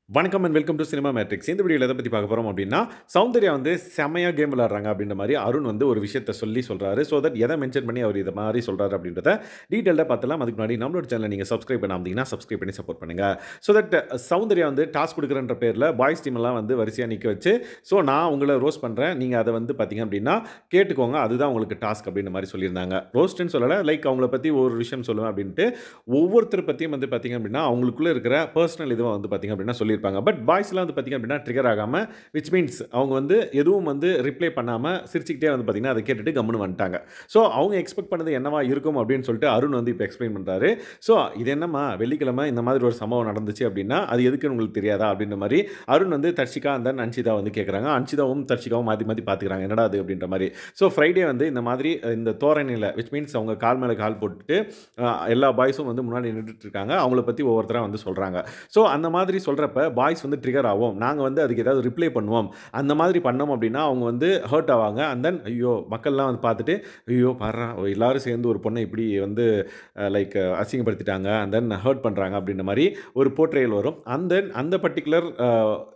வணக்கம் and welcome to cinema matrix. இந்த வீடியோல எத பத்தி பார்க்க போறோம் அப்டின்னா, சௌந்தர்யா வந்து செமையா கேம் விளையாடுறாங்க அப்டின்ற மாரி அருண் வந்து ஒரு விஷயத்த சொல்றாரு. ஸோ தட் எத மென்ஷன் பண்ணி அவர் இத மாரி சொல்றாரு அப்டின்றத டீடைல்டா பார்த்துடலாம். அதுக்கு முன்னாடி நம்மளோட சேனல நீங்க சப்ஸ்கிரைப் பண்ணாம இருந்தீங்கன்னா, சப்ஸ்கிரைப் பண்ணி சப்போர்ட் பண்ணுங்க. ஸோ தட் சௌந்தர்யா வந்து டாஸ்க் குடுக்குறேன்ற பேர்ல பாய்ஸ் டீம் எல்லாம் வந்து வரிசையா நிக்க வச்சு, ஸோ நான் உங்கள ரோஸ்ட் பண்றேன். நீங்க அத வந்து பார்த்தீங்க அப்டின்னா, கேட்டுக்கோங்க. அதுதான் உங்களுக்கு டாஸ்க் அப்டின்ற மாரி சொல்லியிருந்தாங்க. ரோஸ்ட்ன்னு சொல்லல. லைக் அவங்கள பத்தி ஒரு விஷயம் சொல்லுவேன் அப்டின்ட்டு, ஒவ்வொருத்தர பத்தியும் வந்து பார்த்தீங்க அப்டின்னா, அவங்களுக்குள்ள இருக்கிற பெர்சனல் இதுவ வந்து பார்த்தீங்க அப்டின்னா சொல்லியிருப்பாங்க. பட் பாய்ஸ்லாம் வந்து பார்த்தீங்க அப்டின்னா ட்ரிகர் ஆகாம, விச் மீன்ஸ் அவங்க வந்து எதுவும் வந்து ரிப்ளை பண்ணாம சிரிச்சுக்கிட்டே வந்து பார்த்தீங்கன்னா, அத கேட்டுட்டு கம்முனு வந்துட்டாங்க. ஸோ அவங்க எக்ஸ்பெக்ட் பண்ணது என்னவா இருக்கும் அப்டின்னு சொல்லிட்டு அருண் வந்து இப்ப எக்ஸ்பிளைன் பண்றாரு. ஸோ இது என்னம்மா வெள்ளிக்கிழமை இந்த மாதிரி ஒரு சம்பவம் நடந்துச்சு அப்டின்னா, அது எதுக்குன்னு உங்களுக்கு தெரியாதா? அப்டின்ற மாரி அருண் வந்து தர்ஷிகா அண்ட் தென் அன்ஷிதா வந்து கேட்குறாங்க. அன்ஷிதாவும் தர்ஷிகாவும் மாத்தி மாத்தி பார்த்துக்கிறாங்க. என்னடா அது அப்டின்ற மாரி. ஸோ ஃப்ரைடே வந்து இந்த மாதிரி இந்த தோரணையில விச் மீன்ஸ் அவங்க கால் மேல கால் போட்டுட்டு எல்லா பாய்ஸும் வந்து முன்னாடி நின்னுட்டு இருக்காங்க. அவங்கள பத்தி ஒவ்வொருத்தரா வந்து சொல்றாங்க. ஸோ அந்த மாதிரி சொல்றப்ப பாய்ஸ் வந்து ட்ரிகர் ஆவோம். நாங்க வந்து அதுக்கு ஏதாவது ரிப்ளை பண்ணுவோம். அந்த மாதிரி பண்ணோம் அப்டின்னா, அவங்க வந்து ஹர்ட் ஆவாங்க. அண்ட் தென் ஐயோ! மக்கள்லாம் வந்து பார்த்துட்டு, ஐயோ! பார்றா எல்லாரும் சேர்ந்து ஒரு பொண்ண இப்படி வந்து லைக் அசிங்கப்படுத்திட்டாங்க. அண்ட் தென் ஹர்ட் பண்றாங்க அப்படின்ற மாரி ஒரு போர்ட்ரயல் வரும். அண்ட் தென் அந்த பர்ட்டிகுலர்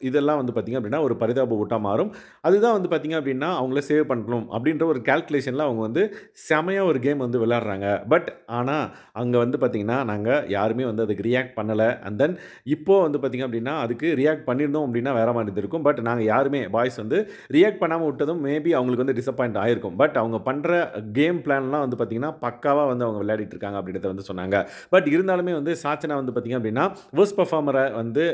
இதெல்லாம் வந்து பார்த்தீங்க அப்படின்னா, ஒரு பரிதாப ஊட்டா மாறும். அதுதான் வந்து பார்த்தீங்க அப்படின்னா, அவங்கள சேவ் பண்ணணும் அப்படின்ற ஒரு கால்குலேஷன்ல அவங்க வந்து செமையா ஒரு கேம் வந்து விளையாடுறாங்க. பட் ஆனா, அங்க வந்து பார்த்தீங்கன்னா, நாங்க யாருமே வந்து அதுக்கு ரியாக்ட் பண்ணல. அண்ட் தென் இப்போ வந்து பார்த்தீங்க அப்படின்னா, அதுக்கு ரியாக்ட் பண்ணியிருந்தோம் அப்படின்னா வேற மாரி இருந்திருக்கும். பட் நாங்க யாருமே பாய்ஸ் வந்து ரியாக்ட் பண்ணாம விட்டதும் மேபி அவங்களுக்கு வந்து டிசப்பாயிண்ட் ஆயிருக்கும். பட் அவங்க பண்ற கேம் பிளான்லாம் வந்து பார்த்தீங்கன்னா, பக்காவா வந்து அவங்க விளையாடிட்டு இருக்காங்க அப்படின்றத வந்து சொன்னாங்க. பட் இருந்தாலுமே வந்து சாச்சனா வந்து பார்த்தீங்க அப்படின்னா, வொர்ஸ்ட் பெர்ஃபார்மர வந்து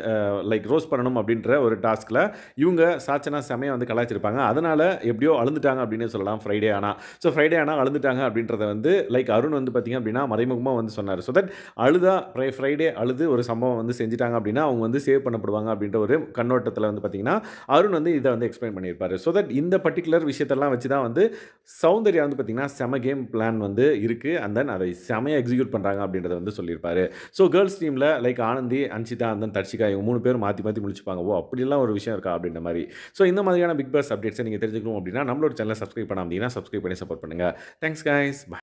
லைக் ரோஸ்ட் பண்ணணும் அப்படின்ற ஒரு டாஸ்க்ல இவங்க சாச்சனா செமையா வந்து கலாய்ச்சிருப்பாங்க. அதனால எப்படியோ அழுந்துட்டாங்க அப்படின்னே சொல்லலாம் ஃப்ரைடே ஆனா. ஸோ ஃப்ரைடே ஆனா அழுந்துட்டாங்க அப்படின்றத வந்து லைக் அருண் வந்து பார்த்தீங்க அப்படின்னா, மறைமுகமா வந்து சொன்னாரு. ஸோ தட் அழுதா ஃப்ரைடே அழுது ஒரு சம்பவம் வந்து செஞ்சுட்டாங்க அப்படின்னா, அவங்க வந்து சேவ் பண்ணப்படுவாங்க அப்படின்ற ஒரு கண்ணோட்டத்தில வந்து பார்த்தீங்கன்னா, அருண் வந்து இத வந்து எக்ஸ்பிளைன் பண்ணியிருப்பாரு. ஸோ தட் இந்த பர்ட்டிகுலர் விஷயத்தெல்லாம் வச்சு தான் வந்து சௌந்தர்யா வந்து பார்த்தீங்கன்னா, செம கேம் பிளான் வந்து இருக்கு. அண்ட் தென் அதை செமையா எக்ஸிக்யூட் பண்றாங்க அப்படின்றத வந்து சொல்லியிருப்பாரு. ஸோ கேர்ல்ஸ் டீம்ல like Anandhi, Anshitha and then Dharshika இவங்க 3 பேரும் மாத்தி மாத்தி முழிச்சுப்பாங்க. ஓ! அப்படிலாம் ஒரு விஷயம் இருக்கா? அப்படின்ற மாரி. ஸோ இந்த மாதிரியான பிக் பாஸ் அப்டேட்ஸ நீங்க தெரிஞ்சுக்கணும் அப்படின்னா, நம்மளோட சேனல சப்ஸ்கிரைப் பண்ணாம இருந்தீங்கன்னா, சப்ஸ்கிரைப் பண்ணி சப்போர்ட் பண்ணுங்க. Thanks guys.